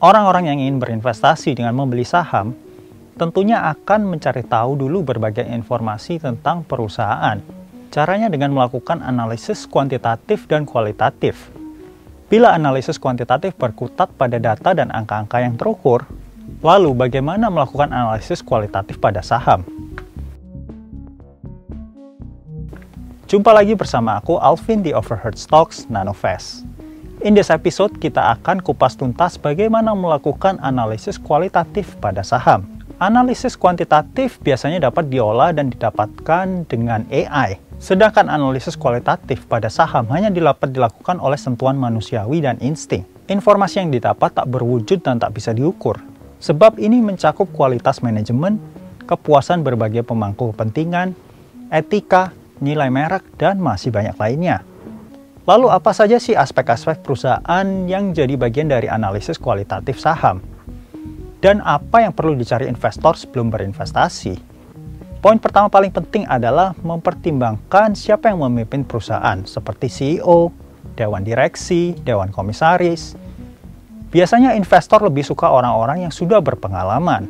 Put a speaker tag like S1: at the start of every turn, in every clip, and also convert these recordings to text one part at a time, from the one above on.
S1: Orang-orang yang ingin berinvestasi dengan membeli saham tentunya akan mencari tahu dulu berbagai informasi tentang perusahaan. Caranya dengan melakukan analisis kuantitatif dan kualitatif. Bila analisis kuantitatif berkutat pada data dan angka-angka yang terukur, lalu bagaimana melakukan analisis kualitatif pada saham? Jumpa lagi bersama aku, Alvin, di Overheard Stocks Nanovest. In this episode, kita akan kupas tuntas bagaimana melakukan analisis kualitatif pada saham. Analisis kuantitatif biasanya dapat diolah dan didapatkan dengan AI. Sedangkan analisis kualitatif pada saham hanya dapat dilakukan oleh sentuhan manusiawi dan insting. Informasi yang didapat tak berwujud dan tak bisa diukur. Sebab ini mencakup kualitas manajemen, kepuasan berbagai pemangku kepentingan, etika, nilai merek, dan masih banyak lainnya. Lalu apa saja sih aspek-aspek perusahaan yang jadi bagian dari analisis kualitatif saham? Dan apa yang perlu dicari investor sebelum berinvestasi? Poin pertama paling penting adalah mempertimbangkan siapa yang memimpin perusahaan, seperti CEO, dewan direksi, dewan komisaris. Biasanya investor lebih suka orang-orang yang sudah berpengalaman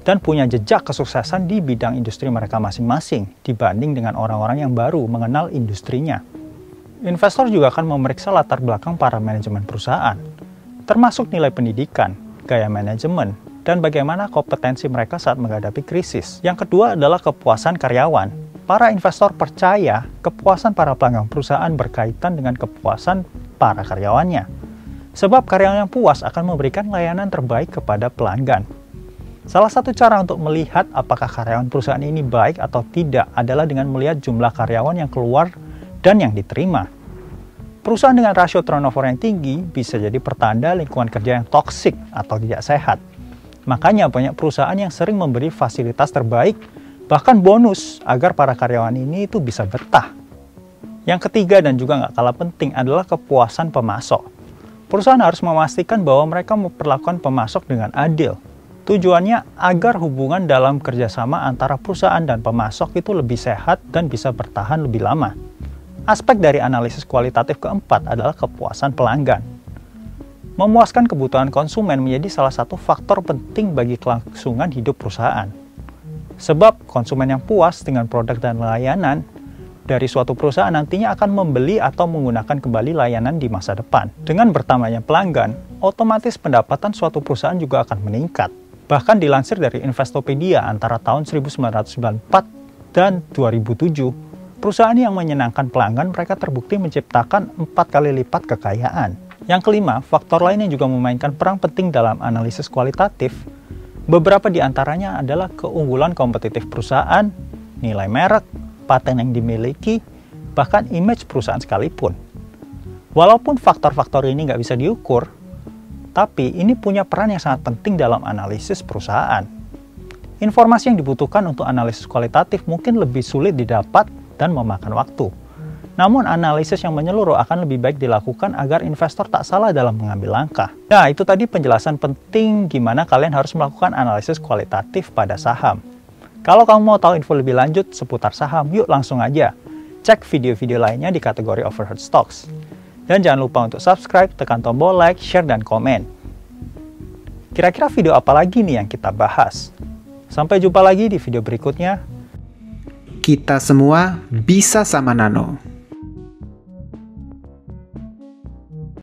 S1: dan punya jejak kesuksesan di bidang industri mereka masing-masing dibanding dengan orang-orang yang baru mengenal industrinya. Investor juga akan memeriksa latar belakang para manajemen perusahaan, termasuk nilai pendidikan, gaya manajemen, dan bagaimana kompetensi mereka saat menghadapi krisis. Yang kedua adalah kepuasan karyawan. Para investor percaya kepuasan para pelanggan perusahaan berkaitan dengan kepuasan para karyawannya. Sebab karyawan yang puas akan memberikan layanan terbaik kepada pelanggan. Salah satu cara untuk melihat apakah karyawan perusahaan ini baik atau tidak adalah dengan melihat jumlah karyawan yang keluar dan yang diterima. Perusahaan dengan rasio turnover yang tinggi bisa jadi pertanda lingkungan kerja yang toksik atau tidak sehat. Makanya banyak perusahaan yang sering memberi fasilitas terbaik, bahkan bonus, agar para karyawan ini itu bisa betah. Yang ketiga dan juga nggak kalah penting adalah kepuasan pemasok. Perusahaan harus memastikan bahwa mereka memperlakukan pemasok dengan adil. Tujuannya agar hubungan dalam kerjasama antara perusahaan dan pemasok itu lebih sehat dan bisa bertahan lebih lama. Aspek dari analisis kualitatif keempat adalah kepuasan pelanggan. Memuaskan kebutuhan konsumen menjadi salah satu faktor penting bagi kelangsungan hidup perusahaan. Sebab konsumen yang puas dengan produk dan layanan dari suatu perusahaan nantinya akan membeli atau menggunakan kembali layanan di masa depan. Dengan bertambahnya pelanggan, otomatis pendapatan suatu perusahaan juga akan meningkat. Bahkan dilansir dari Investopedia antara tahun 1994 dan 2007, perusahaan yang menyenangkan pelanggan mereka terbukti menciptakan 4 kali lipat kekayaan. Yang kelima, faktor lain yang juga memainkan peran penting dalam analisis kualitatif, beberapa di antaranya adalah keunggulan kompetitif perusahaan, nilai merek, paten yang dimiliki, bahkan image perusahaan sekalipun. Walaupun faktor-faktor ini nggak bisa diukur, tapi ini punya peran yang sangat penting dalam analisis perusahaan. Informasi yang dibutuhkan untuk analisis kualitatif mungkin lebih sulit didapat dan memakan waktu. Namun analisis yang menyeluruh akan lebih baik dilakukan agar investor tak salah dalam mengambil langkah. Nah, itu tadi penjelasan penting gimana kalian harus melakukan analisis kualitatif pada saham. Kalau kamu mau tahu info lebih lanjut seputar saham, yuk langsung aja cek video-video lainnya di kategori Overheard Stocks. Dan jangan lupa untuk subscribe, tekan tombol like, share, dan komen. Kira-kira video apa lagi nih yang kita bahas? Sampai jumpa lagi di video berikutnya.
S2: Kita semua bisa sama Nano.